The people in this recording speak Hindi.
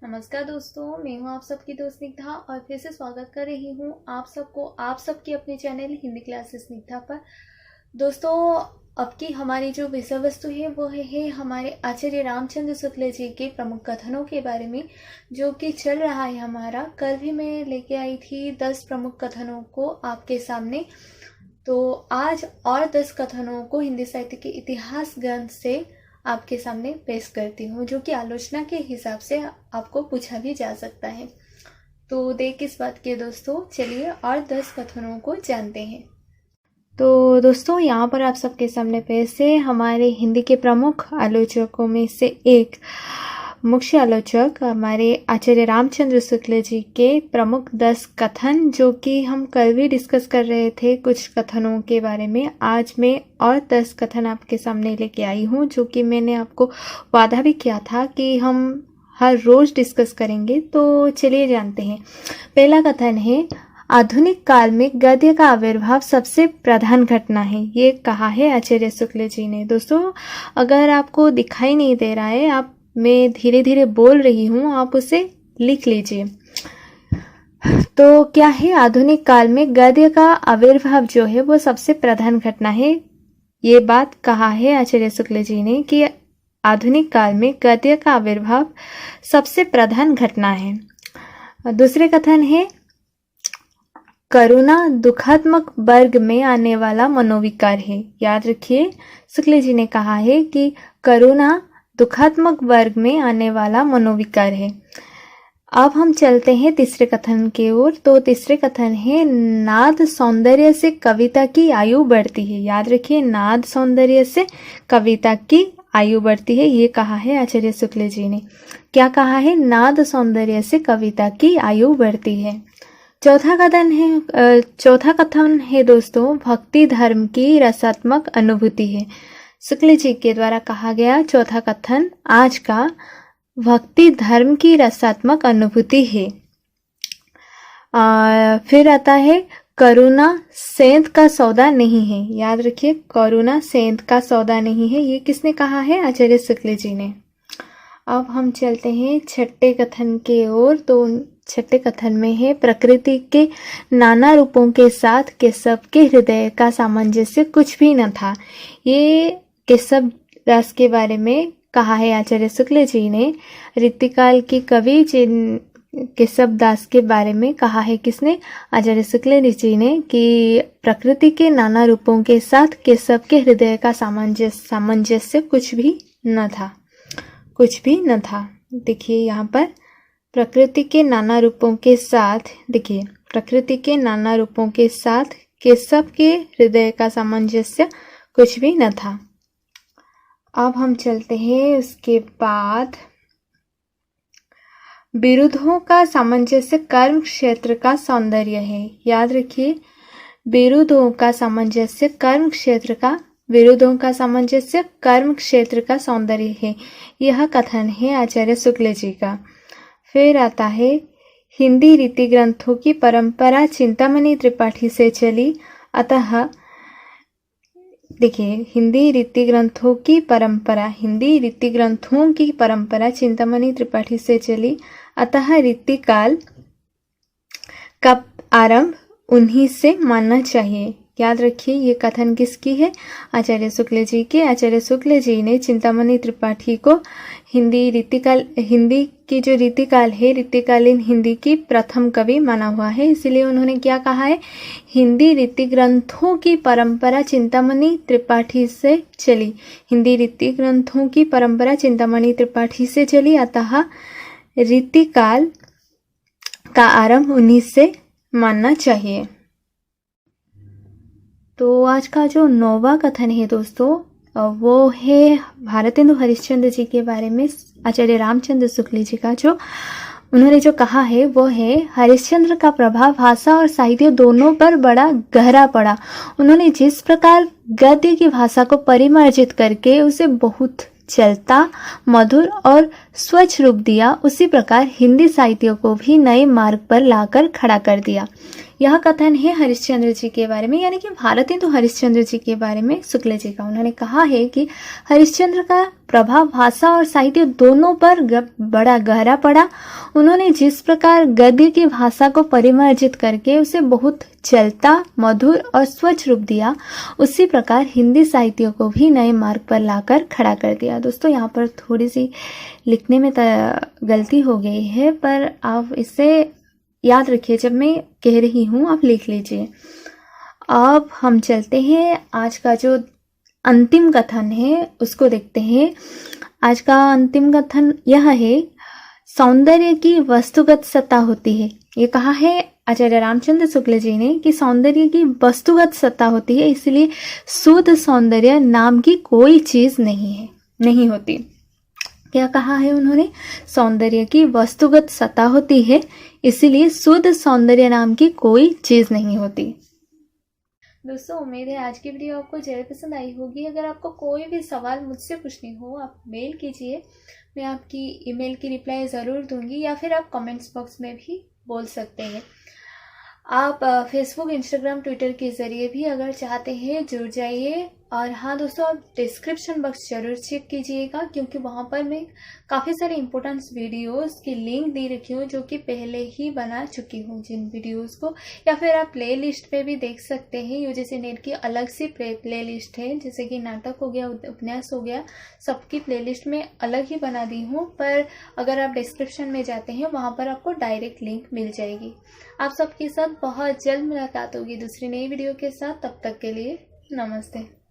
नमस्कार दोस्तों, मैं हूं आप सबकी दोस्त स्निग्धा और फिर से स्वागत कर रही हूं आप सबको आप सबकी अपने चैनल हिंदी क्लासेस स्निग्धा पर। दोस्तों, अब की हमारी जो विषय वस्तु है वो है हमारे आचार्य रामचंद्र शुक्ल जी के प्रमुख कथनों के बारे में, जो कि चल रहा है हमारा। कल भी मैं लेके आई थी 10 प्रमुख कथनों को आपके सामने। तो आज और 10 कथनों को हिंदी साहित्य के इतिहास ग्रंथ से आपके सामने पेश करती हूँ, जो कि आलोचना के हिसाब से आपको पूछा भी जा सकता है। तो देख किस बात के दोस्तों, चलिए और 10 कथनों को जानते हैं। तो दोस्तों, यहाँ पर आप सबके सामने पेश है हमारे हिंदी के प्रमुख आलोचकों में से एक मुख्य आलोचक हमारे आचार्य रामचंद्र शुक्ल जी के प्रमुख 10 कथन, जो कि हम कल भी डिस्कस कर रहे थे कुछ कथनों के बारे में। आज मैं और 10 कथन आपके सामने लेके आई हूँ, जो कि मैंने आपको वादा भी किया था कि हम हर रोज डिस्कस करेंगे। तो चलिए जानते हैं। पहला कथन है, आधुनिक काल में गद्य का आविर्भाव सबसे प्रधान घटना है। ये कहा है आचार्य शुक्ल जी ने। दोस्तों, अगर आपको दिखाई नहीं दे रहा है, मैं धीरे धीरे बोल रही हूँ, आप उसे लिख लीजिए। तो क्या है, आधुनिक काल में गद्य का आविर्भाव जो है वो सबसे प्रधान घटना है। ये बात कहा है आचार्य शुक्ल जी ने कि आधुनिक काल में गद्य का आविर्भाव सबसे प्रधान घटना है। दूसरे कथन है, करुणा दुखात्मक वर्ग में आने वाला मनोविकार है। याद रखिए, शुक्ल जी ने कहा है कि करुणा दुखात्मक वर्ग में आने वाला मनोविकार है। अब हम चलते हैं तीसरे कथन की ओर। तो तीसरे कथन है, नाद सौंदर्य से कविता की आयु बढ़ती है। याद रखिए, नाद सौंदर्य से कविता की आयु बढ़ती है। ये कहा है आचार्य शुक्ल जी ने। क्या कहा है? नाद सौंदर्य से कविता की आयु बढ़ती है। चौथा कथन है दोस्तों, भक्ति धर्म की रसात्मक अनुभूति है। शुक्ल जी के द्वारा कहा गया चौथा कथन आज का, भक्ति धर्म की रसात्मक अनुभूति है। फिर आता है, करुणा सेंध का सौदा नहीं है। याद रखिए, करुणा सेंध का सौदा नहीं है। ये किसने कहा है? आचार्य शुक्ल जी ने। अब हम चलते हैं छठे कथन के ओर। तो छठे कथन में है, प्रकृति के नाना रूपों के साथ केशव के हृदय का सामंजस्य कुछ भी न था। ये केशव दास के बारे में कहा है आचार्य शुक्ल जी ने। रीतिकाल की कवि केशव दास के बारे में कहा है किसने? आचार्य शुक्ल जी ने, कि प्रकृति के नाना रूपों के साथ केशव के हृदय का सामंजस्य कुछ भी न था। देखिए यहाँ पर, प्रकृति के नाना रूपों के साथ, देखिए, प्रकृति के नाना रूपों के साथ केशव के हृदय का सामंजस्य कुछ भी न था। अब हम चलते हैं उसके बाद, विरुद्धों का सामंजस्य कर्म क्षेत्र का सौंदर्य है। याद रखिए, विरुद्धों का सामंजस्य कर्म क्षेत्र का सौंदर्य है। यह कथन है आचार्य शुक्ल जी का। फिर आता है, हिंदी रीति ग्रंथों की परंपरा चिंतामणि त्रिपाठी से चली, अतः देखिए, हिंदी रीति ग्रंथों की परंपरा चिंतामणि त्रिपाठी से चली, अतः रीतिकाल का आरंभ उन्हीं से मानना चाहिए। याद रखिए, ये कथन किसकी है? आचार्य शुक्ल जी के। आचार्य शुक्ल जी ने चिंतामणि त्रिपाठी को हिंदी की जो रीतिकाल है, रीतिकालीन हिंदी की प्रथम कवि माना हुआ है। इसलिए उन्होंने क्या कहा है? हिंदी रीति ग्रंथों की परंपरा चिंतामणि त्रिपाठी से चली। हिंदी रीति ग्रंथों की परंपरा चिंतामणि त्रिपाठी से चली, अतः रीतिकाल का आरंभ उन्हीं से मानना चाहिए। तो आज का जो 9वां कथन है दोस्तों, वो है भारतेंदु हरिश्चंद्र जी के बारे में। आचार्य रामचंद्र शुक्ल जी का उन्होंने जो कहा है वो है, हरिश्चंद्र का प्रभाव भाषा और साहित्य दोनों पर बड़ा गहरा पड़ा। उन्होंने जिस प्रकार गद्य की भाषा को परिमार्जित करके उसे बहुत चलता, मधुर और स्वच्छ रूप दिया, उसी प्रकार हिंदी साहित्य को भी नए मार्ग पर लाकर खड़ा कर दिया। यह कथन है हरिश्चंद्र जी के बारे में, यानी कि भारती तो हरिश्चंद्र जी के बारे में शुक्ल जी का। उन्होंने कहा है कि हरिश्चंद्र का प्रभाव भाषा और साहित्य दोनों पर बड़ा गहरा पड़ा। उन्होंने जिस प्रकार गद्य की भाषा को परिमार्जित करके उसे बहुत चलता, मधुर और स्वच्छ रूप दिया, उसी प्रकार हिंदी साहित्य को भी नए मार्ग पर लाकर खड़ा कर दिया। दोस्तों यहाँ पर थोड़ी सी लिखने में गलती हो गई है, पर आप इसे याद रखिए, जब मैं कह रही हूँ आप लिख लीजिए। अब हम चलते हैं, आज का जो अंतिम कथन है उसको देखते हैं। आज का अंतिम कथन यह है, सौंदर्य की वस्तुगत सत्ता होती है। ये कहा है आचार्य रामचंद्र शुक्ल जी ने कि सौंदर्य की वस्तुगत सत्ता होती है, इसलिए शुद्ध सौंदर्य नाम की कोई चीज नहीं होती। क्या कहा है उन्होंने? सौंदर्य की वस्तुगत सत्ता होती है, इसलिए शुद्ध सौंदर्य नाम की कोई चीज नहीं होती। दोस्तों उम्मीद है आज की वीडियो आपको जरूर पसंद आई होगी। अगर आपको कोई भी सवाल मुझसे पूछनी हो आप मेल कीजिए, मैं आपकी ईमेल की रिप्लाई ज़रूर दूंगी, या फिर आप कमेंट्स बॉक्स में भी बोल सकते हैं। आप फेसबुक, इंस्टाग्राम, ट्विटर के ज़रिए भी अगर चाहते हैं जुड़ जाइए। और हाँ दोस्तों, आप डिस्क्रिप्शन बॉक्स जरूर चेक कीजिएगा, क्योंकि वहाँ पर मैं काफ़ी सारे इंपॉर्टेंट वीडियोस की लिंक दे रखी हूँ, जो कि पहले ही बना चुकी हूँ जिन वीडियोस को। या फिर आप प्ले लिस्ट पे भी देख सकते हैं। यूजीसी नेट की अलग सी प्ले लिस्ट है, जैसे कि नाटक हो गया, उपन्यास हो गया, सबकी प्ले लिस्ट में अलग ही बना दी हूँ। पर अगर आप डिस्क्रिप्शन में जाते हैं वहाँ पर आपको डायरेक्ट लिंक मिल जाएगी। आप सबके साथ बहुत जल्द मुलाकात होगी दूसरी नई वीडियो के साथ। तब तक के लिए नमस्ते।